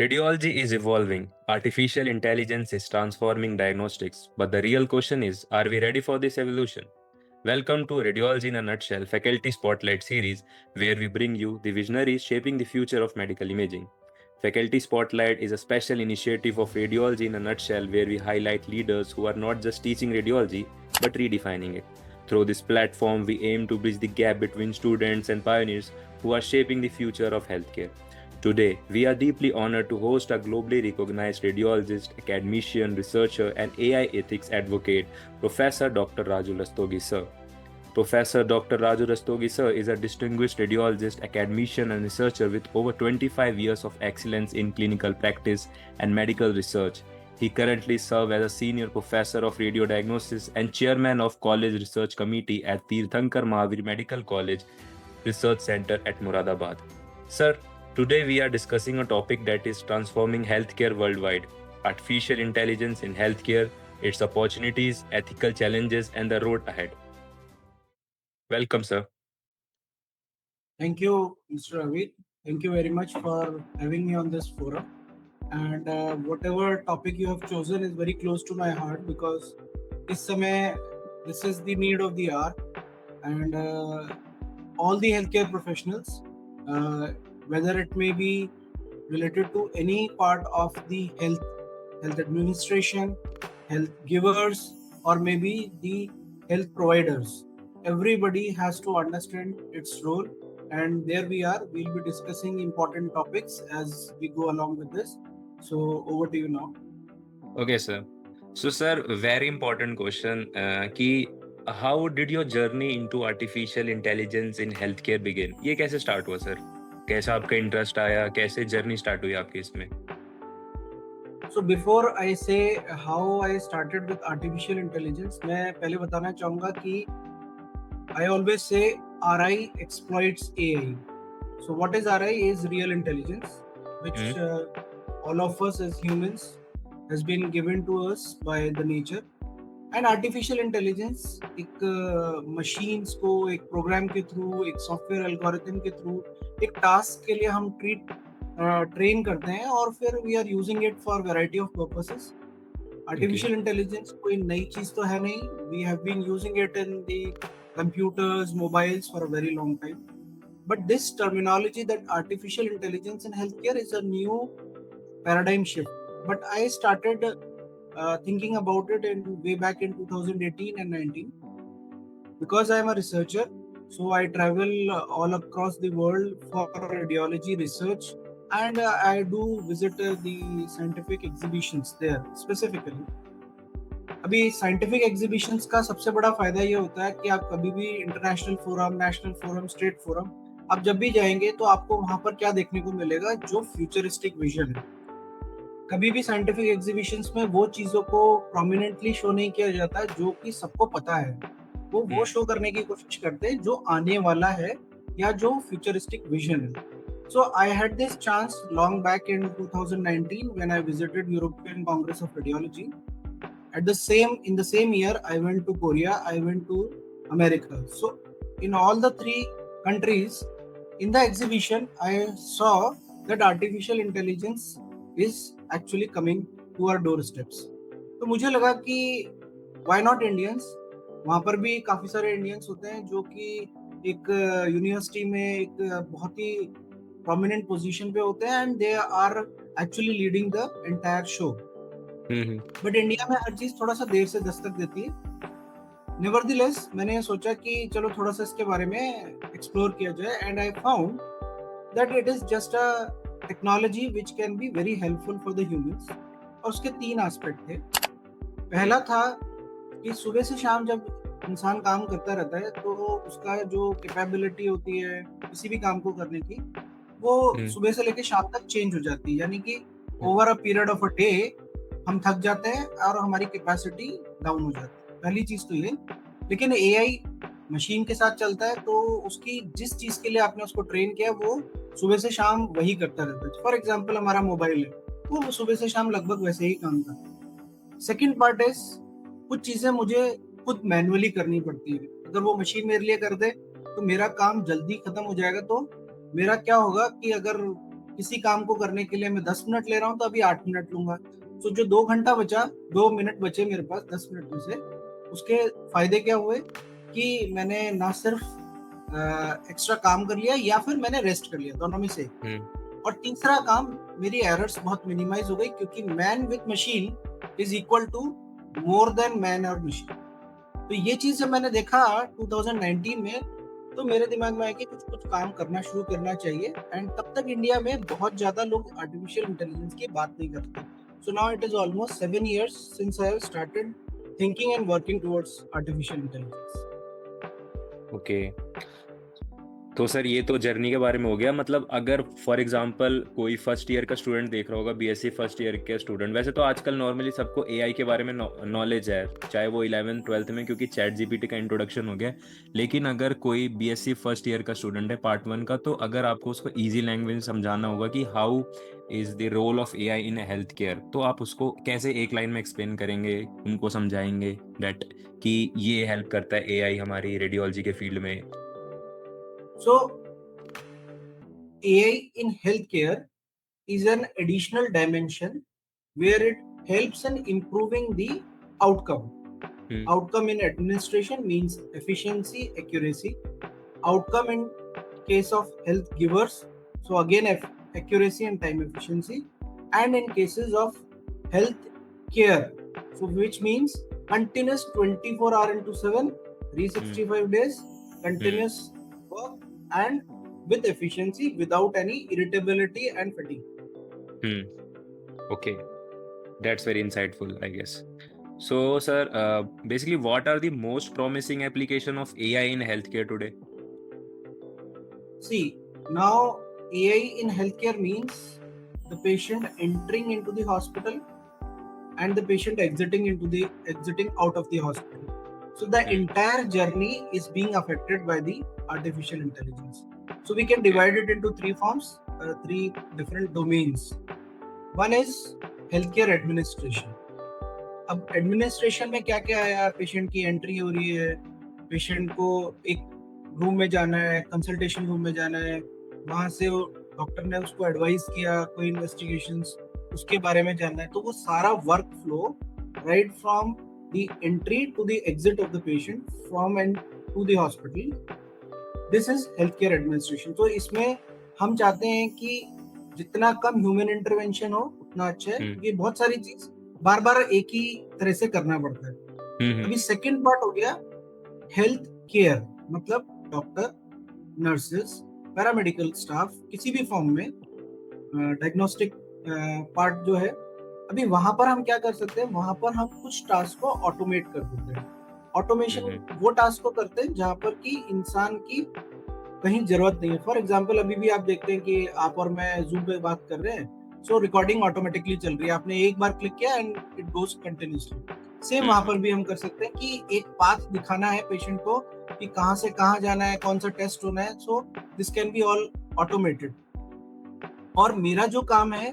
Radiology is evolving. Artificial intelligence is transforming diagnostics. But the real question is, are we ready for this evolution? Welcome to Radiology in a Nutshell Faculty Spotlight series, where we bring you the visionaries shaping the future of medical imaging. Faculty Spotlight is a special initiative of Radiology in a Nutshell where we highlight leaders who are not just teaching radiology but redefining it. Through this platform, we aim to bridge the gap between students and pioneers who are shaping the future of healthcare. Today, we are deeply honored to host a globally recognized radiologist, academician, researcher, and AI ethics advocate, Professor Dr. Raju Rastogi, sir. Professor Dr. Raju Rastogi, sir, is a distinguished radiologist, academician, and researcher with over 25 years of excellence in clinical practice and medical research. He currently serves as a senior professor of radiodiagnosis and chairman of College Research Committee at Tirthankar Mahavir Medical College Research Center at Moradabad. Sir, today we are discussing a topic that is transforming healthcare worldwide: artificial intelligence in healthcare, its opportunities, ethical challenges, and the road ahead. Welcome, sir. Thank you, Mr. Ravi. Thank you very much for having me on this forum. And whatever topic you have chosen is very close to my heart because this समय, this is the need of the hour. And all the healthcare professionals, uh, whether it may be related to any part of the health administration, health givers, or maybe the health providers, everybody has to understand its role. And there we are, we'll be discussing important topics as we go along with this. So over to you now. Okay, sir. So, sir, very important question. How did your journey into artificial intelligence in healthcare begin? ये कैसे start हुआ, sir? कैसा आपका interest आया? कैसे journey start हुई आपकी इसमें? So before I say how I started with artificial intelligence, मैं पहले बताना चाहूँगा कि I always say RI exploits AI. So what is RI is real intelligence, which all of us as humans has been given to us by the nature. And artificial intelligence एक machines को एक program के through, एक software algorithm के through एक task के लिए हम ट्रेन करते हैं और फिर we are using it for variety of purposes. Artificial intelligence कोई नई चीज तो है नहीं. We have been using it in the computers, mobiles for a very long time. But this terminology that artificial intelligence in healthcare is a new paradigm shift. But I started thinking about it in way back in 2018 and 19 because I am a researcher. So I travel all across the world for radiology research, and I do visit the scientific exhibitions there specifically. अभी scientific exhibitions का सबसे बड़ा फायदा ये होता है कि आप कभी भी international forum, national forum, state forum, आप जब भी जाएंगे तो आपको वहां पर क्या देखने को मिलेगा, जो फ्यूचरिस्टिक विजन है. कभी भी साइंटिफिक एग्जीबिशंस में वो चीजों को प्रोमिनेंटली शो नहीं किया जाता जो कि सबको पता है. वो शो करने की कोशिश करते हैं जो आने वाला है या जो फ्यूचरिस्टिक विजन है. So I had this chance long back in 2019 when I visited European Congress of Radiology. In the same year, I went to Korea, I went to America. So in all the three countries, in the exhibition, I saw that artificial intelligence is actually coming to our doorsteps. तो मुझे लगा कि why not Indians? वहाँ पर भी काफी सारे Indians होते हैं जो कि एक यूनिवर्सिटी में एक बहुत ही प्रोमिनेंट पोजीशन पे होते हैं and they are actually leading the entire show. But India में हर चीज थोड़ा सा देर से दस्तक देती है. नेवरदलेस मैंने सोचा कि चलो थोड़ा सा इसके बारे में एक्सप्लोर किया जाए and I found that it is just a technology which can be very helpful for the humans. और उसके तीन एस्पेक्ट थे. पहला था कि सुबह से शाम जब इंसान काम करता रहता है तो उसका जो कैपेबिलिटी होती है किसी भी काम को करने की, वो सुबह से लेकर शाम तक चेंज हो जाती है. यानी कि over a period of a day हम थक जाते हैं और हमारी कैपेसिटी डाउन हो जाती है. पहली चीज तो ये. लेकिन एआई मशीन के साथ चलता है तो उसकी जिस चीज के लिए आपने उसको ट्रेन किया वो सुबह से शाम वही करता रहता है. फॉर एग्जाम्पल हमारा मोबाइल है, वो सुबह से शाम लगभग वैसे ही काम करता है. सेकेंड पार्ट इज कुछ चीजें मुझे खुद मैन्युअली करनी पड़ती है. अगर वो मशीन मेरे लिए कर दे तो मेरा काम जल्दी खत्म हो जाएगा. तो मेरा क्या होगा कि अगर किसी काम को करने के लिए मैं 10 मिनट ले रहा हूँ तो अभी 8 मिनट लूंगा। तो जो 2 घंटा बचा, 2 मिनट बचे मेरे पास 10 मिनट में से, उसके फायदे क्या हुए कि मैंने ना सिर्फ एक्स्ट्रा काम कर लिया या फिर मैंने रेस्ट कर लिया, दोनों में से एक। हम्म। और तीसरा काम, मेरी एरर्स बहुत मिनिमाइज हो गई क्योंकि man with machine is equal to more than man और मशीन। तो ये चीज जब मैंने देखा 2019 में, तो मेरे दिमाग में आया कि कुछ कुछ काम करना शुरू करना चाहिए। एंड तब तक इंडिया में बहुत ज्यादा लोग आर्टिफिशियल इंटेलिजेंस की बात नहीं करते। So now it is almost 7 years since I have started thinking and working towards artificial intelligence. Okay, तो सर ये तो जर्नी के बारे में हो गया। मतलब अगर फॉर एग्जांपल कोई फर्स्ट ईयर का स्टूडेंट देख रहा होगा, बीएससी फर्स्ट ईयर के स्टूडेंट, वैसे तो आजकल नॉर्मली सबको एआई के बारे में नॉलेज है, चाहे वो 11th 12th में, क्योंकि चैट जीपीटी का इंट्रोडक्शन हो गया। लेकिन अगर कोई बीएससी फर्स्ट ईयर का स्टूडेंट है पार्ट 1 का, तो अगर आपको उसको ईजी लैंग्वेज में समझाना होगा कि how is the role of AI in health care, तो आप उसको कैसे एक लाइन में एक्सप्लेन करेंगे, उनको समझाएंगे दैट कि ये हेल्प करता है एआई हमारी रेडियोलॉजी के फील्ड में। सो AI in healthcare is an additional dimension where it helps in improving the outcome. Hmm. Outcome in administration means efficiency, accuracy. Outcome in case of health givers, so again accuracy and time efficiency. And in cases of health care, so which means continuous 24 hour into 7, 365 days, continuous work, and with efficiency without any irritability and fatigue. Okay, that's very insightful, I guess. So, sir, basically, what are the most promising application of AI in healthcare today? See, now AI in healthcare means the patient entering into the hospital and the patient exiting out of the hospital. So the entire journey is being affected by the artificial intelligence. So we can divide it into three forms, three different domains. One is healthcare administration. अब administration में क्या क्या आया, patient की entry हो रही है, patient को एक रूम में जाना है, कंसल्टेशन रूम में जाना है, वहां से डॉक्टर ने उसको एडवाइस किया, कोई इन्वेस्टिगेशंस उसके बारे में जानना है, तो वो सारा work flow right from the entry to the exit of the patient from end to the hospital, this is health care administration. तो इसमें हम चाहते हैं कि जितना कम ह्यूमन इंटरवेंशन हो उतना अच्छा है, क्योंकि बहुत सारी चीज बार बार एक ही तरह से करना पड़ता है। अभी सेकंड पार्ट हो गया हेल्थ केयर, मतलब डॉक्टर, नर्सेस, पैरामेडिकल स्टाफ, किसी भी फॉर्म में डायग्नोस्टिक पार्ट जो है, अभी वहां पर हम क्या कर सकते हैं, वहां पर हम कुछ टास्क को ऑटोमेट कर देते हैं। ऑटोमेशन वो टास्क को करते हैं जहां पर कि इंसान की कहीं जरूरत नहीं है। फॉर एग्जाम्पल अभी भी आप देखते हैं कि आप और मैं जूम पे बात कर रहे हैं, सो रिकॉर्डिंग ऑटोमेटिकली चल रही है, आपने एक बार क्लिक किया and it goes continuously. Same वहां पर भी हम कर सकते हैं कि एक पाथ दिखाना है पेशेंट को कि कहां से कहां जाना है, कौन सा टेस्ट होना है, so this can be all automated. और मेरा जो काम है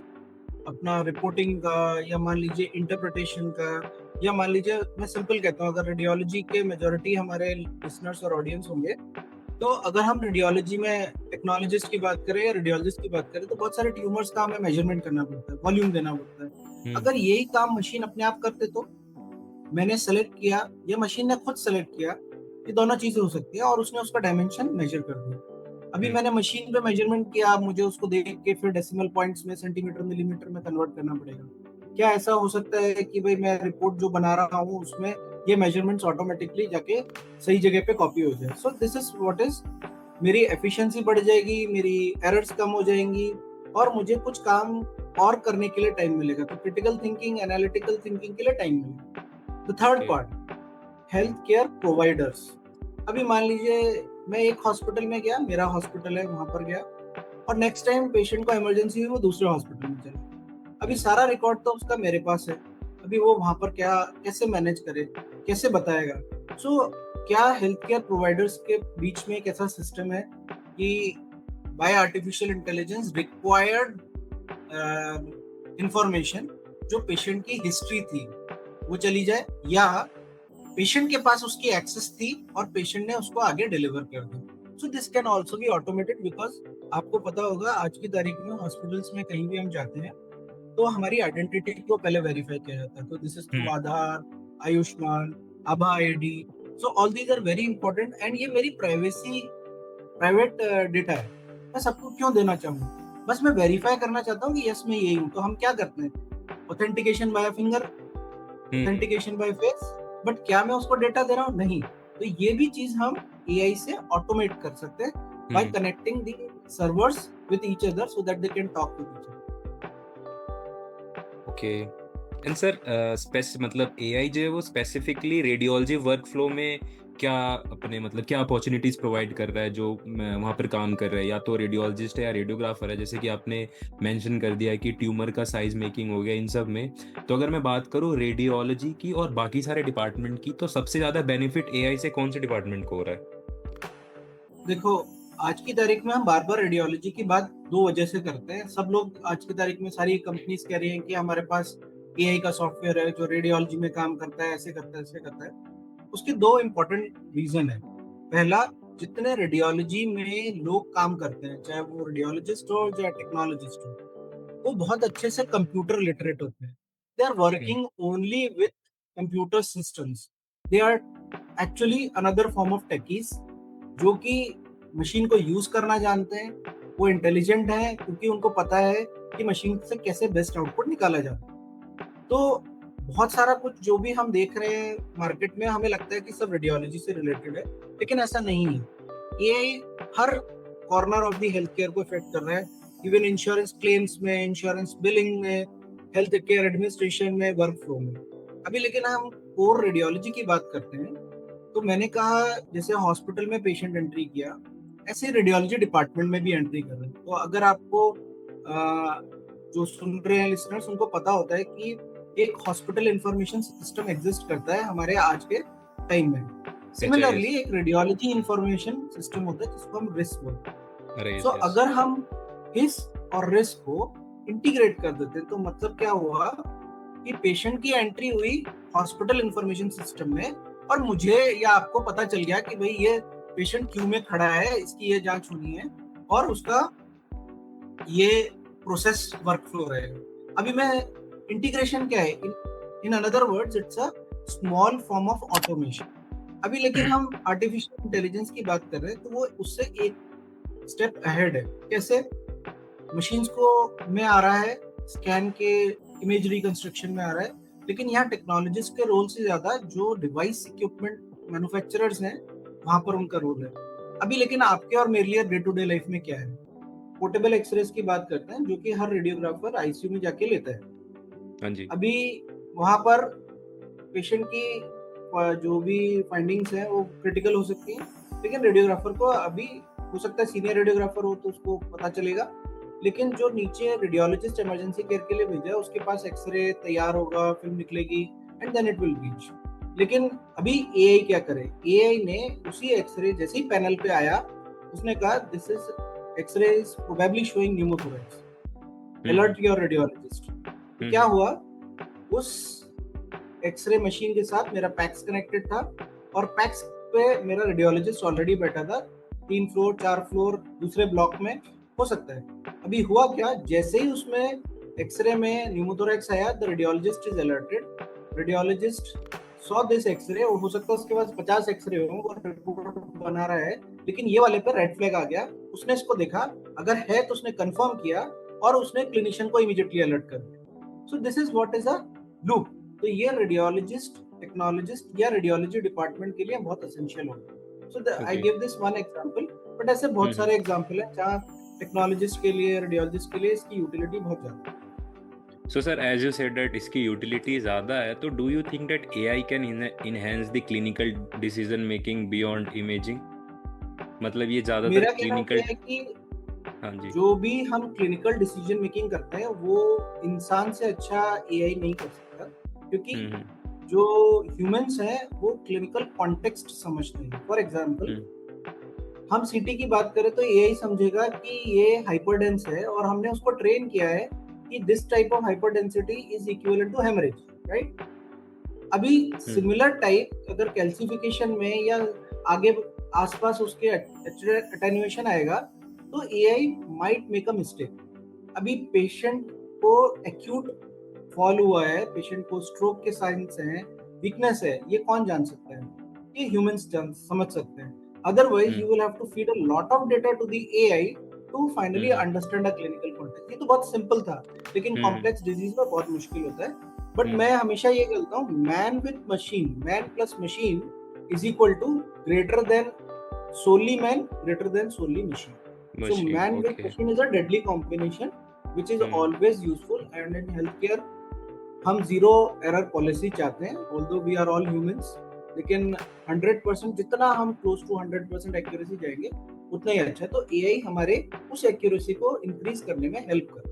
अपना रिपोर्टिंग का, या मान लीजिए इंटरप्रिटेशन का, या मान लीजिए मैं सिंपल कहता हूँ, अगर रेडियोलॉजी के मेजोरिटी हमारे लिसनर्स और ऑडियंस होंगे, तो अगर हम रेडियोलॉजी में टेक्नोलॉजिस्ट की बात करें या रेडियोलॉजिस्ट की बात करें, तो बहुत सारे ट्यूमर्स का हमें मेजरमेंट करना पड़ता है, वॉल्यूम देना पड़ता है। अगर यही काम मशीन अपने आप करते, तो मैंने सेलेक्ट किया या मशीन ने खुद सेलेक्ट किया, ये दोनों चीजें हो सकती है, और उसने उसका डायमेंशन मेजर कर दिया। अभी मैंने मशीन पे मेजरमेंट किया, मुझे उसको देख के फिर डेसिमल पॉइंट्स में, सेंटीमीटर, मिलीमीटर में कन्वर्ट करना पड़ेगा। क्या ऐसा हो सकता है कि भाई मैं रिपोर्ट जो बना रहा हूँ उसमें ये मेजरमेंट्स ऑटोमेटिकली जाके सही जगह पे कॉपी हो जाए? सो दिस इज व्हाट इज, मेरी एफिशिएंसी बढ़ जाएगी, मेरी एरर्स कम हो जाएंगी, और मुझे कुछ काम और करने के लिए टाइम मिलेगा। तो क्रिटिकल थिंकिंग, एनालिटिकल थिंकिंग के लिए टाइम मिलेगा। The third part, health care providers. अभी मान लीजिए मैं एक हॉस्पिटल में गया, मेरा हॉस्पिटल है, वहां पर गया, और नेक्स्ट टाइम पेशेंट को इमरजेंसी हुई, वो दूसरे हॉस्पिटल में चला। अभी सारा रिकॉर्ड तो उसका मेरे पास है, अभी वो वहां पर क्या कैसे मैनेज करे, कैसे बताएगा? सो क्या हेल्थ केयर प्रोवाइडर्स के बीच में एक ऐसा सिस्टम है कि bye artificial intelligence required information, जो पेशेंट की हिस्ट्री थी वो चली जाए, या पेशेंट के पास उसकी एक्सेस थी और पेशेंट ने उसको आगे डिलीवर कर दी? So this can also be automated because आपको पता होगा आज की तारीख में हॉस्पिटल्स में कहीं भी हम जाते हैं तो हमारी आइडेंटिटी को पहले वेरीफाई किया जाता है। तो this is through hmm. Aadhaar, Ayushman, Abha ID. So all these are very important and ये मेरी प्राइवेट डेटा है। मैं सबको क्यों देना चाहूँ? बस मैं वेरीफाई करना चाहता हूँ कि यस मैं यही हूँ। तो हम क्या करते हैं? Authentication by finger, hmm. Authentication by face. But क्या मैं उसको डेटा दे रहा हूँ? नहीं। तो ये भी चीज हम एआई से ऑटोमेट कर सकते हैं by hmm. Connecting the servers with each other so that they can talk with each other. Okay. And sir मतलब एआई जो है वो स्पेसिफिकली रेडियोलॉजी वर्कफ्लो में क्या अपने मतलब क्या अपॉर्चुनिटीज प्रोवाइड कर रहा है जो वहाँ पर काम कर रहा है, या तो रेडियोलॉजिस्ट है या रेडियोग्राफर है, जैसे कि आपने मेंशन कर दिया है कि ट्यूमर का साइज मेकिंग हो गया इन सब में। तो अगर मैं बात करूँ रेडियोलॉजी की और बाकी सारे डिपार्टमेंट की, तो सबसे ज़्यादा बेनिफिट एआई से कौन से डिपार्टमेंट को हो रहा है? देखो, आज की तारीख में हम बार बार रेडियोलॉजी की बात दो वजह से करते हैं। सब लोग आज की तारीख में सारी कंपनीज कह रही हैं कि हमारे पास एआई का सॉफ्टवेयर है जो रेडियोलॉजी में काम करता है, ऐसे करता है, ऐसे करता है। उसके दो इम्पोर्टेंट रीजन है। पहला, जितने रेडियोलॉजी में लोग काम करते हैं, चाहे वो रेडियोलॉजिस्ट हो या टेक्नोलॉजिस्ट हो, वो बहुत अच्छे से कंप्यूटर लिटरेट होते हैं। They are hmm. Working only with computer systems. They are actually another form of techies जो कि मशीन को यूज करना जानते हैं। वो इंटेलिजेंट है क्योंकि उनको पता है कि मशीन से कैसे बेस्ट आउटपुट निकाला जाए। तो बहुत सारा कुछ जो भी हम देख रहे हैं मार्केट में, हमें लगता है कि सब रेडियोलॉजी से रिलेटेड है, लेकिन ऐसा नहीं है। ये हर corner of the health care को इफेक्ट कर रहा है। इवन इंश्योरेंस क्लेम्स में, इंश्योरेंस बिलिंग में, हेल्थ केयर एडमिनिस्ट्रेशन में, वर्क फ्लो में। अभी लेकिन हम कोर रेडियोलॉजी की बात करते हैं। तो मैंने कहा जैसे हॉस्पिटल में पेशेंट एंट्री किया, ऐसे रेडियोलॉजी डिपार्टमेंट में भी एंट्री कर रहे हैं। तो अगर आपको जो सुन रहे हैं लिसनर्स, उनको पता होता है कि एक हॉस्पिटल इंफॉर्मेशन सिस्टम एग्जिस्ट करता है हमारे आज के टाइम में। एचआईएस। सिमिलरली एक रेडियोलॉजी इंफॉर्मेशन सिस्टम होता है जिसको हम रिस्क बोलते हैं। अरे सो यस यस। अगर हम हिस और रिस्क को इंटीग्रेट कर देते हैं तो मतलब क्या हुआ कि पेशेंट की एंट्री हुई हॉस्पिटल इंफॉर्मेशन सिस्टम में, और मुझे या आपको पता चल गया कि भाई ये पेशेंट क्यू में खड़ा है, इसकी ये जांच होनी है और उसका ये प्रोसेस वर्क फ्लो रहेगा। अभी मैं इंटीग्रेशन क्या है? In another words it's a small form of automation. अभी लेकिन हम आर्टिफिशियल इंटेलिजेंस की बात कर रहे हैं तो वो उससे एक स्टेप अहेड है। कैसे? मशीन्स को में आ रहा है, स्कैन के इमेज रिकंस्ट्रक्शन में आ रहा है, लेकिन यहाँ टेक्नोलॉजिस्ट के रोल से ज्यादा जो डिवाइस इक्विपमेंट मैन्युफैक्चरर्स हैं, वहां पर उनका रोल है। अभी लेकिन आपके और मेरे लिए डे टू डे लाइफ में क्या है? पोर्टेबल एक्सरेज की बात करते हैं जो कि हर रेडियोग्राफर आईसीयू में जाके लेता है। हाँ जी। अभी वहां पर पेशेंट की जो भी फाइंडिंग्स हैं वो क्रिटिकल हो सकती हैं, लेकिन रेडियोग्राफर को अभी हो सकता है सीनियर रेडियोग्राफर हो तो उसको पता चलेगा, लेकिन जो नीचे रेडियोलॉजिस्ट इमरजेंसी केयर के लिए भेजा है उसके पास एक्सरे तैयार होगा, फिल्म निकलेगी and then it will reach. लेकिन अभी एआई क्या करे? एआई ने उसी एक्सरे जैसे ही पैनल पे आया, उसने कहा this is x-ray is probably showing pneumothorax, hmm. Alert your radiologist. तो क्या हम्म। हुआ? उस एक्सरे मशीन के साथ मेरा पैक्स कनेक्टेड था और पैक्स पे मेरा रेडियोलॉजिस्ट ऑलरेडी बैठा था, 3 फ्लोर 4 फ्लोर दूसरे ब्लॉक में हो सकता है। अभी हुआ क्या? जैसे ही उसमें एक्सरे में न्यूमोथोरेक्स आया, the radiologist is alerted. Radiologist saw this x-ray, और हो सकता है उसके पास 50 एक्सरे हो, वो रिपोर्ट बना रहा है, लेकिन ये वाले पे रेड फ्लैग आ गया। उसने इसको देखा, अगर है तो उसने कंफर्म किया और उसने क्लिनिशियन को इमीडिएटली अलर्ट कर दिया। So this is what is a loop. तो ये रेडियोलॉजिस्ट, टेक्नोलॉजिस्ट या रेडियोलॉजी डिपार्टमेंट के लिए बहुत एसेंशियल होगा। So I okay. Give this one example, but ऐसे बहुत हम्म। सारे एग्जांपल हैं जहाँ टेक्नोलॉजिस्ट के लिए, रेडियोलॉजिस्ट के लिए इसकी यूटिलिटी बहुत ज्यादा है। So sir, as you said that इसकी यूटिलिटी ज़्यादा है, तो do you think that AI can enhance the clinical decision making beyond imaging? मतलब ये ज़्यादातर मेरा कहना क्लिनिकल। यह है कि हाँ जी। जो भी हम क्लिनिकल डिसीजन मेकिंग करते हैं वो इंसान से अच्छा एआई नहीं कर सकता, क्योंकि हम्म। जो ह्यूमंस हैं वो क्लिनिकल कॉन्टेक्स्ट समझते हैं। फॉर एग्जांपल, हम्म। हम सीटी की बात करें तो एआई समझेगा कि ये हाइपरडेंस है और हमने उसको ट्रेन किया है कि this type of hyperdensity is equivalent to haemorrhage, right? अभी हम्म। सिमिलर टाइप अगर कैल्सिफिकेशन में या आगे आसपास उसके अटेन्युएशन आएगा, तो AI might make a mistake. अभी पेशेंट को एक्यूट फॉल हुआ है, पेशेंट को स्ट्रोक के साइंस हैं, वीकनेस है, ये कौन जान सकता है? ये ह्यूमंस जान समझ सकते हैं। Otherwise hmm you will have to feed a lot of data to the AI to finally hmm understand a clinical context. ये तो बहुत सिंपल था, लेकिन हम्म कॉम्प्लेक्स डिजीज में बहुत मुश्किल होता है। बट हम्म मैं हमेशा ये कहता हूँ, man with machine, man plus machine is equal to greater than solely man, greater than solely machine. So machine man with okay machine is a deadly combination which is hmm always useful, and in healthcare हम zero error policy चाहते हैं, although we are all humans, लेकिन 100% जितना हम close to 100% accuracy जाएंगे उतना ही अच्छा है। तो AI हमारे उस एक्यूरेसी को इंक्रीज करने में हेल्प कर।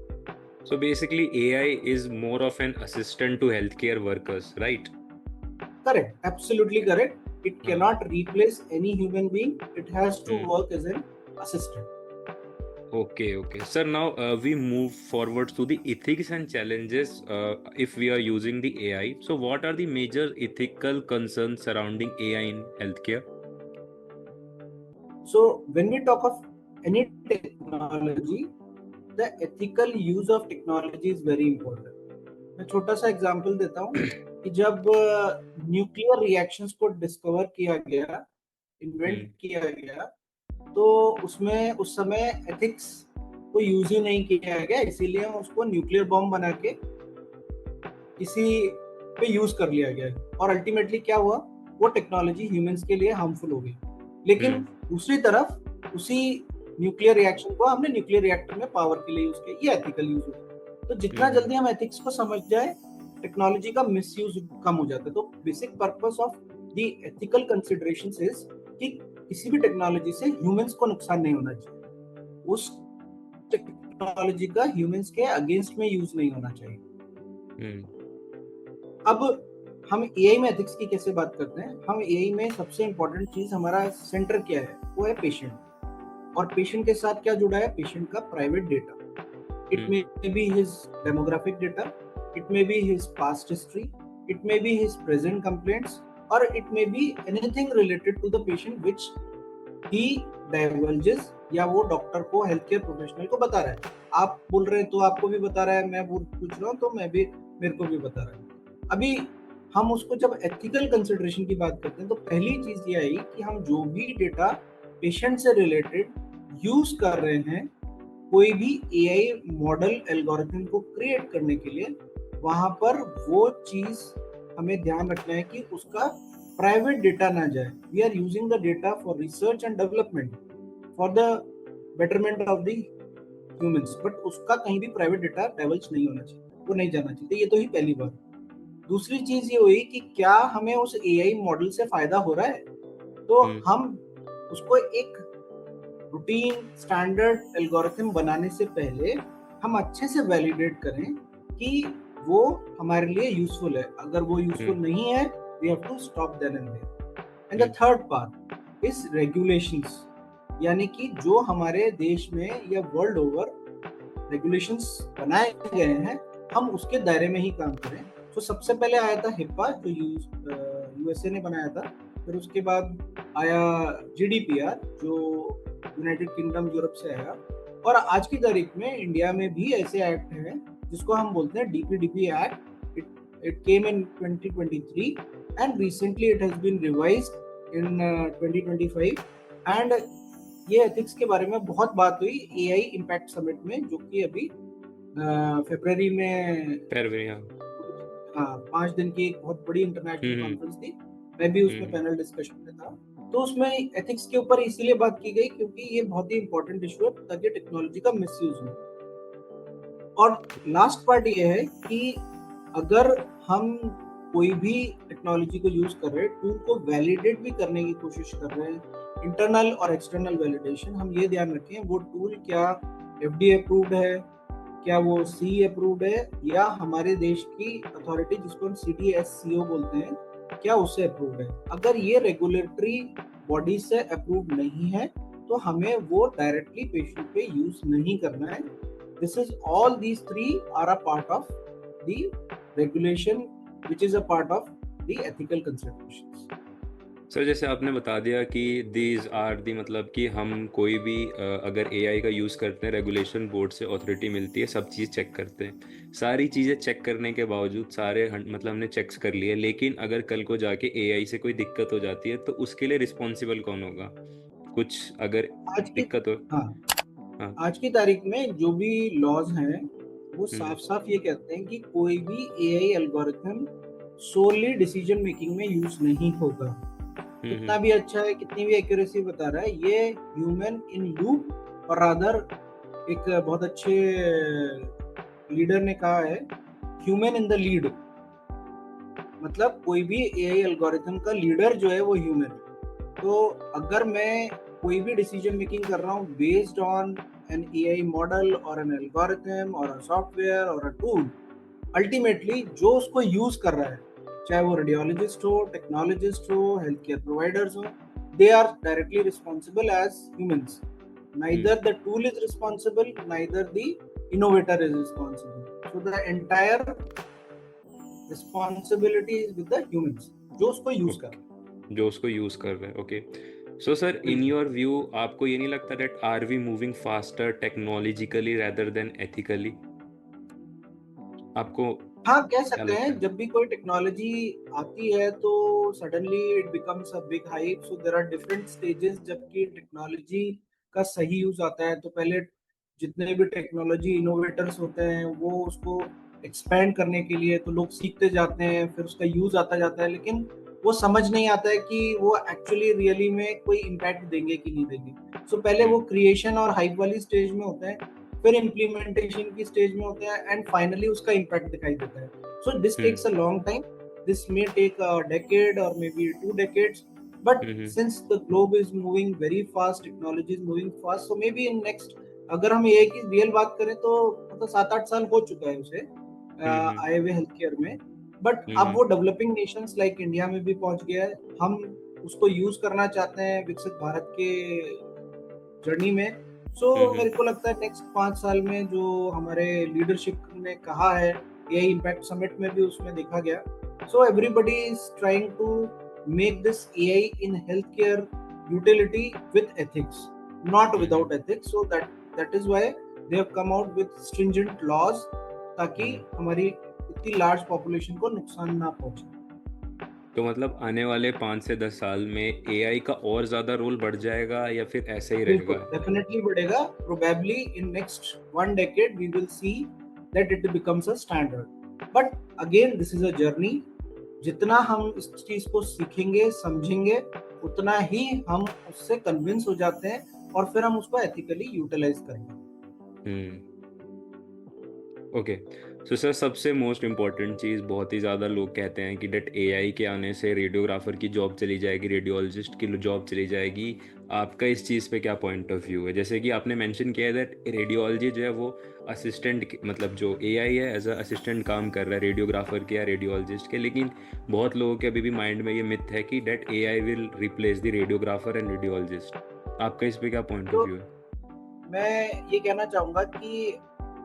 So basically, AI is more of an assistant to healthcare workers, right? Correct, absolutely correct. It हाँ cannot replace any human being, it has to hmm work as an assistant. Okay, okay. Sir, now we move forward to the ethics and challenges if we are using the AI. So, what are the major ethical concerns surrounding AI in healthcare? So when we talk of any technology, the ethical use of technology is very important. मैं छोटा सा example देता हूँ कि जब nuclear reactions को discover किया गया, इन्वेंट Hmm. किया गया, तो उसमें उस समय एथिक्स को यूज ही नहीं किया गया, इसीलिए उसको न्यूक्लियर बॉम्ब बना के किसी पे यूज कर लिया गया। और अल्टीमेटली क्या हुआ, वो टेक्नोलॉजी ह्यूमंस के लिए हार्मफुल हो गई। लेकिन Hmm. दूसरी तरफ उसी न्यूक्लियर रिएक्शन को हमने न्यूक्लियर रिएक्टर में पावर के लिए यूज किया, ये एथिकल यूज हुआ। तो जितना Hmm. जल्दी हम एथिक्स को समझ जाए, टेक्नोलॉजी का मिसयूज कम हो जाता है। तो basic purpose of the ethical considerations is कि किसी भी टेक्नोलॉजी से ह्यूमंस को नुकसान नहीं होना चाहिए, उस टेक्नोलॉजी का ह्यूमंस के अगेंस्ट में यूज नहीं होना चाहिए। Hmm. अब हम एआई में एथिक्स की कैसे बात करते हैं? हम एआई में सबसे इंपॉर्टेंट चीज, हमारा सेंटर क्या है? वो है पेशेंट। और पेशेंट के साथ क्या जुड़ा है? पेशेंट का private data. It Hmm. May be his demographic data, it may be his past history, it may be his present complaints, और it may be anything related to the patient which he diverges, या वो doctor को, health care professional को बता रहा है। आप बोल रहे हैं तो आपको भी बता रहा है, मैं पूछ रहा हूँ तो मैं भी, मेरे को भी बता रहा है। अभी हम उसको जब एथिकल कंसिडरेशन की बात करते हैं, तो पहली चीज ये आई कि हम जो भी डेटा पेशेंट से रिलेटेड यूज कर रहे हैं, कोई भी एआई मॉडल एल्गोरिथम को क्रिएट करने के लिए, वहां पर वो चीज हमें ध्यान रखना है कि उसका प्राइवेट डेटा ना जाए। We are using the data for research and development, for the betterment of the humans, but उसका कहीं भी प्राइवेट डेटा डाइवर्ज नहीं होना चाहिए, वो नहीं जाना चाहिए। तो ये तो ही पहली बात। दूसरी चीज ये हुई कि क्या हमें उस एआई मॉडल से फायदा हो रहा है? तो Hmm. हम उसको एक रूटीन स्टैंडर्ड एल्गोरिथम बनाने से पहले हम अच्छे से वैलिडेट करें कि वो हमारे लिए यूजफुल है। अगर वो यूजफुल Hmm. नहीं है, we have to stop then and there. And the Hmm. Third part is regulations, यानी कि जो हमारे देश में या वर्ल्ड ओवर रेगुलेशंस बनाए गए हैं, हम उसके दायरे में ही काम करें। तो सबसे पहले आया था हिप्पा, जो यूएसए ने बनाया था। फिर उसके बाद आया जीडीपीआर, जो यूनाइटेड किंगडम यूरोप से आया। और आज की तारीख में इंडिया में भी ऐसे एक्ट हैं जिसको हम बोलते हैं DPDP act. It came in 2023 and recently it has been revised in 2025। And ये एथिक्स के बारे में बहुत बात हुई एआई इम्पैक्ट समिट में, जो कि अभी फरवरी में, Fair, हाँ, 5 दिन की एक बहुत बड़ी इंटरनेशनल Hmm. कॉन्फ्रेंस थी। मैं भी उसमें Hmm. पैनल डिस्कशन में था। तो उसमें एथिक्स के ऊपर इसीलिए बात की गई क्योंकि ये बहुत ही इंपॉर्टेंट इशू है, ताकि टेक्नोलॉजी का मिसयूज हो। और लास्ट पार्ट ये है कि अगर हम कोई भी टेक्नोलॉजी को यूज कर रहे हैं, टूल को वैलिडेट भी करने की कोशिश कर रहे हैं, इंटरनल और एक्सटर्नल वैलिडेशन, हम ये ध्यान रखें वो टूल क्या एफडीए अप्रूव्ड है, क्या वो सी अप्रूव्ड है, या हमारे देश की अथॉरिटी जिसको हम सीडीएससीओ बोलते हैं, क्या उससे अप्रूव्ड है। अगर ये रेगुलेटरी बॉडी से अप्रूव्ड नहीं है, तो हमें वो डायरेक्टली पेशेंट पे यूज नहीं करना है। This is all these three are a part of the regulation, which is a part of the ethical considerations. Sir जैसे आपने बता दिया कि दीज आर दी मतलब कि हम कोई भी अगर एआई का यूज़ करते हैं रेगुलेशन बोर्ड से अथॉरिटी मिलती है सब चीज़ चेक करते हैं सारी चीज़ें चेक करने के बावजूद मतलब हमने चेक्स कर लिए लेकिन अगर कल को जाके एआई से कोई दिक्कत हो जाती है तो उसके लिए रिस्पॉन्सिबल कौन होगा कुछ अगर आज की दिक्कत हो। हाँ हाँ। आज की तारीख में जो भी लॉज हैं वो हम्म। साफ साफ ये कहते हैं कि कोई भी एआई एल्गोरिथम सोली डिसीजन मेकिंग में यूज नहीं होगा। हम्म। कितना भी अच्छा है, कितनी भी एक्यूरेसी बता रहा है, ये ह्यूमन इन लूप और रादर एक बहुत अच्छे लीडर ने कहा है, ह्यूमन इन द लीड। मतलब कोई भी एआई एल्गोरिथम का लीडर जो है वो ह्यूमन है। तो अगर मैं कोई भी डिसीजन मेकिंग कर रहा हूँ based on an AI model और एन एल्गोरिथम और अ सॉफ्टवेयर और अ टूल, अल्टीमेटली जो उसको यूज कर रहा है, चाहे वो रेडियोलॉजिस्ट हो, टेक्नोलॉजिस्ट हो, हेल्थ केयर प्रोवाइडर्स हो, they are directly responsible as humans. Hmm. Neither the tool is responsible, neither the innovator is responsible. So the entire responsibility is with the humans जो उसको यूज कर रहे okay जो उसको use कर रहे हैं ओके। सो सर हैं। इन बिल्कुल। योर व्यू आपको ये नहीं लगता that are we moving faster technologically rather than ethically आपको हाँ, कह क्या सकते लगता हैं है। जब भी कोई टेक्नोलॉजी आती है तो suddenly it becomes a big hype. So there are different stages जबकि टेक्नोलॉजी का सही यूज आता है। तो पहले जितने भी टेक्नोलॉजी इनोवेटर्स होते हैं वो उसको एक्सपैंड करने के लिए तो लोग सीखते जाते हैं, फिर उसका यूज आता जाता है, लेकिन वो समझ नहीं आता है कि वो एक्चुअली रियली में कोई इम्पैक्ट देंगे कि नहीं देंगे। सो पहले वो हम्म। क्रिएशन और हाइप वाली स्टेज में होते हैं, फिर इम्प्लीमेंटेशन की स्टेज में होते हैं एंड फाइनली उसका इम्पैक्ट दिखाई देता है। So this hmm. Takes a long time, this may take a decade और मे बी 2 decades, but हम्म। since the globe is moving very fast, technology is moving fast, so maybe in next, अगर हम AI की real बात करें तो मतलब 7-8 साल हो चुका है उसे हम्म। आए हुए हेल्थ केयर में, बट अब हम्म। वो डेवलपिंग नेशंस लाइक इंडिया में भी पहुंच गया है। हम उसको यूज करना चाहते हैं विकसित भारत के जर्नी में। सो हम्म। मेरे को लगता है नेक्स्ट 5 साल में जो हमारे लीडरशिप ने कहा है, एआई इम्पैक्ट समिट में भी उसमें देखा गया। So everybody is trying to make this AI in health care utility with ethics, not hmm. Without ethics. So that is why they have come out with stringent laws, ताकि hmm. हमारी इतनी large population को नुकसान ना पहुंचे। तो मतलब आने वाले 5 से 10 साल में एआई का और ज़्यादा रोल बढ़ जाएगा या फिर ऐसे ही बिल्कुल, रहेगा। डेफिनेटली बढ़ेगा। Probably in next 1 decade we will see that it becomes a standard. But again this is a journey. जितना हम इस चीज को सीखेंगे, समझेंगे, उतना ही हम उससे कन्विंस हो जाते हैं और फिर हम उसको एथिकली यूटिलाइज करेंगे। हम्म। ओके। सो सर सबसे मोस्ट इम्पॉर्टेंट चीज़ बहुत ही ज़्यादा लोग कहते हैं कि डेट एआई के आने से रेडियोग्राफर की जॉब चली जाएगी रेडियोलॉजिस्ट की जॉब चली जाएगी। आपका इस चीज़ पे क्या पॉइंट ऑफ व्यू है जैसे कि आपने मेंशन किया है दैट रेडियोलॉजी जो है वो असिस्टेंट मतलब जो एआई है एज अ असिस्टेंट काम कर रहा है रेडियोग्राफर के या रेडियोलॉजिस्ट के लेकिन बहुत लोगों के अभी भी माइंड में ये मिथ है कि that AI will replace the radiographer and radiologist. आपका इस पे क्या पॉइंट ऑफ तो व्यू है। मैं ये कहना चाहूंगा कि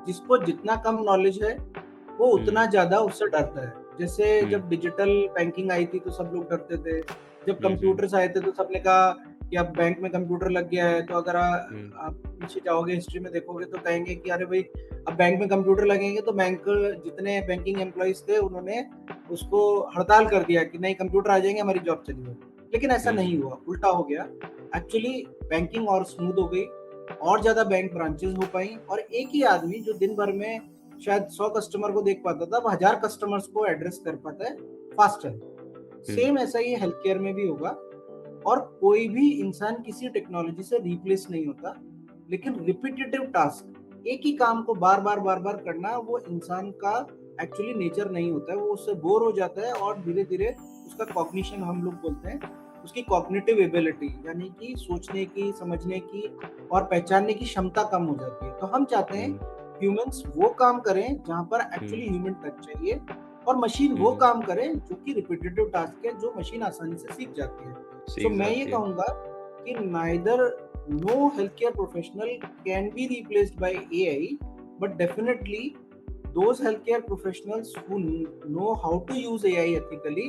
जिसको जितना कम नॉलेज है वो हम्म। उतना ज्यादा उससे डरता है। जैसे हम्म। जब डिजिटल बैंकिंग आई थी तो सब लोग डरते थे। जब हम्म। कंप्यूटर्स आए थे तो सबने कहा कि अब बैंक में कंप्यूटर लग गया है, तो अगर हम्म। आप पीछे जाओगे हिस्ट्री में देखोगे तो कहेंगे कि अरे भाई अब बैंक में कंप्यूटर लगेंगे, तो बैंक जितने बैंकिंग एम्प्लॉयज थे उन्होंने उसको हड़ताल कर दिया कि नहीं कंप्यूटर आ जाएंगे हमारी जॉब चली जाएगी। लेकिन ऐसा नहीं हम्म। हुआ, उल्टा हो गया। एक्चुअली बैंकिंग और स्मूथ हो गई, और ज्यादा बैंक ब्रांचेस हो पाई, और एक ही आदमी जो दिन भर में शायद 100 कस्टमर को देख पाता था, अब 1000 कस्टमर्स को एड्रेस कर पाता है फास्टर। हम्म। सेम ऐसा ही हेल्थ केयर में भी होगा। और कोई भी इंसान किसी टेक्नोलॉजी से रिप्लेस नहीं होता, लेकिन रिपीटेटिव टास्क, एक ही काम को बार बार करना, वो इंसान का एक्चुअली नेचर नहीं होता है। वो उससे बोर हो जाता है और धीरे धीरे उसका कॉग्निशन हम लोग बोलते हैं, उसकी कॉग्निटिव एबिलिटी यानी कि सोचने की, समझने की और पहचानने की क्षमता कम हो जाती है। तो हम चाहते हैं हम्म। ह्यूमंस वो काम करें जहां पर हम्म। एक्चुअली ह्यूमन टच चाहिए, और मशीन वो हम्म। काम करे जो कि रिपीटेटिव टास्क है, जो मशीन आसानी से सीख जाती है। सो सीख मैं ये जाती है। कहूंगा कि neither no health care professional can be replaced by AI, but definitely those healthcare professionals who know how to use AI ethically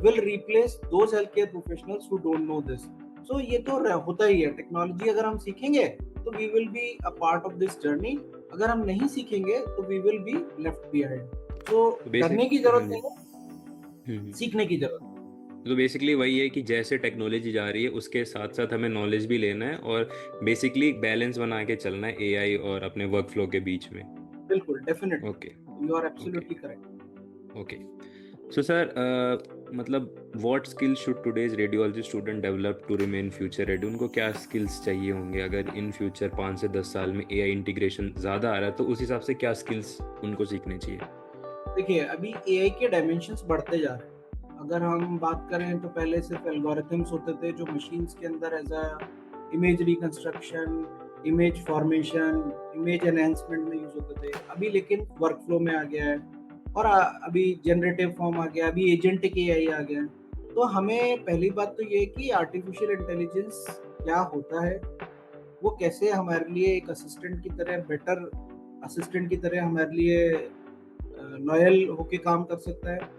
will replace those healthcare professionals who don't know this. So ये तो होता ही है, technology अगर हम सीखेंगे तो we will be a part of this journey, अगर हम नहीं सीखेंगे तो we will be left behind. तो डरने की जरूरत नहीं है, सीखने की जरूरत है. तो बेसिकली वही है कि जैसे टेक्नोलॉजी जा रही है उसके साथ साथ हमें नॉलेज भी लेना है और बेसिकली बैलेंस बना के चलना है एआई और अपने वर्क फ्लो के बीच में. बिल्कुल, definitely. Okay you are absolutely correct. Okay. So sir मतलब what skills should today's radiology student develop to remain future ready? उनको क्या स्किल्स चाहिए होंगे अगर इन फ्यूचर 5 से 10 साल में एआई इंटीग्रेशन ज़्यादा आ रहा है तो उस हिसाब से क्या स्किल्स उनको सीखने चाहिए? देखिए, अभी एआई के डायमेंशंस बढ़ते जा रहे हैं. अगर हम बात करें तो पहले सिर्फ एल्गोरिथम्स होते थे जो मशीन्स के अंदर as a image reconstruction, image formation, image enhancement में यूज होते थे. अभी लेकिन वर्क फ्लो में आ गया है और अभी जनरेटिव फॉर्म आ गया, अभी एजेंटिक एआई आ गया. तो हमें पहली बात तो ये है कि आर्टिफिशियल इंटेलिजेंस क्या होता है, वो कैसे हमारे लिए एक असिस्टेंट की तरह, बेटर असिस्टेंट की तरह हमारे लिए लॉयल होके काम कर सकता है.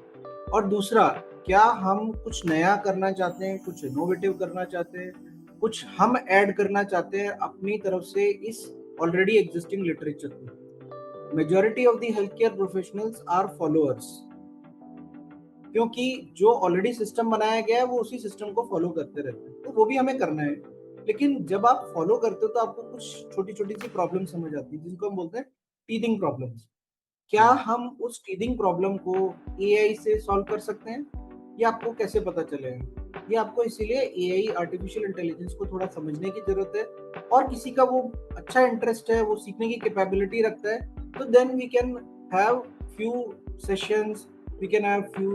और दूसरा, क्या हम कुछ नया करना चाहते हैं, कुछ इनोवेटिव करना चाहते हैं, कुछ हम ऐड करना चाहते हैं अपनी तरफ से इस ऑलरेडी एग्जिस्टिंग लिटरेचर में. Majority of the health care professionals are followers, क्योंकि जो ऑलरेडी सिस्टम बनाया गया है वो उसी सिस्टम को फॉलो करते रहते हैं. तो वो भी हमें करना है. लेकिन जब आप फॉलो करते हो तो आपको कुछ छोटी छोटी सी प्रॉब्लम समझ आती है जिनको हम बोलते हैं टीथिंग प्रॉब्लम्स. क्या हम उस टीथिंग प्रॉब्लम को एआई से सॉल्व कर सकते हैं? ये आपको कैसे पता चलेगा? ये आपको इसीलिए एआई, आर्टिफिशियल इंटेलिजेंस को थोड़ा समझने की जरूरत है. और किसी का वो अच्छा इंटरेस्ट है, वो सीखने की कैपेबिलिटी रखता है, तो then we can have few sessions, we can have few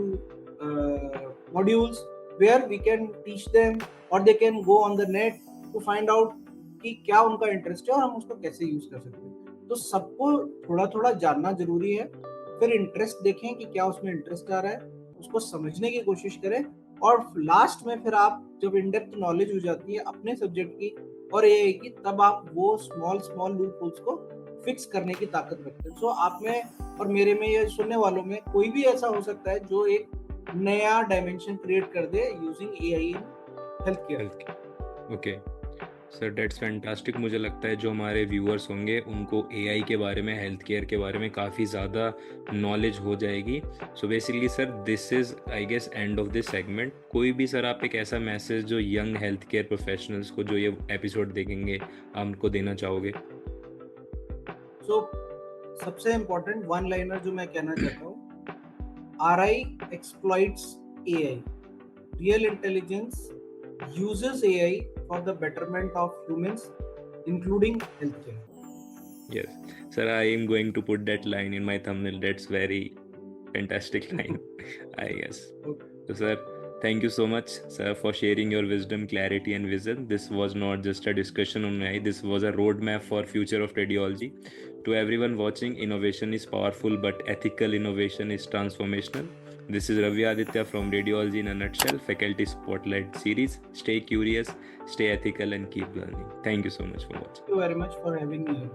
modules where we can teach them or they can go on the net to find out कि क्या उनका इंटरेस्ट है और हम उसको कैसे यूज कर सकते हैं. तो सबको थोड़ा थोड़ा जानना जरूरी है. फिर इंटरेस्ट देखें कि क्या उसमें इंटरेस्ट आ रहा है, उसको समझने की कोशिश करें. और लास्ट में फिर आप जब इन डेप्थ नॉलेज हो जाती है अपने सब्जेक्ट की और एआई की, तब आप वो स्मॉल स्मॉल लूप होल्स को फिक्स करने की ताकत रखते हैं. सो आप में और मेरे में, ये सुनने वालों में कोई भी ऐसा हो सकता है जो एक नया डायमेंशन क्रिएट कर they using AI in health care. Okay sir, that's fantastic. मुझे लगता है जो हमारे व्यूअर्स होंगे उनको एआई के बारे में, हेल्थ केयर के बारे में काफ़ी ज़्यादा नॉलेज हो जाएगी. So basically sir, this is I guess end of this segment. कोई भी सर आप एक ऐसा मैसेज जो यंग हेल्थ केयर प्रोफेशनल्स को जो ये एपिसोड देखेंगे आप उनको देना चाहोगे? सो सबसे इम्पोर्टेंट वन लाइनर जो मैं कहना चाहता हूँ, RI exploits AI. Real intelligence uses AI for the betterment of humans, including healthcare. Yes, sir, I am going to put that line in my thumbnail. That's very fantastic line, I guess. Okay. So, sir, thank you so much, sir, for sharing your wisdom, clarity, and vision. This was not just a discussion on AI. This was a roadmap for future of radiology. To everyone watching, innovation is powerful, but ethical innovation is transformational. This is Ravi Aditya from Radiology in a Nutshell, Faculty Spotlight series. Stay curious, stay ethical, and keep learning. Thank you so much for watching. Thank you very much for having me here.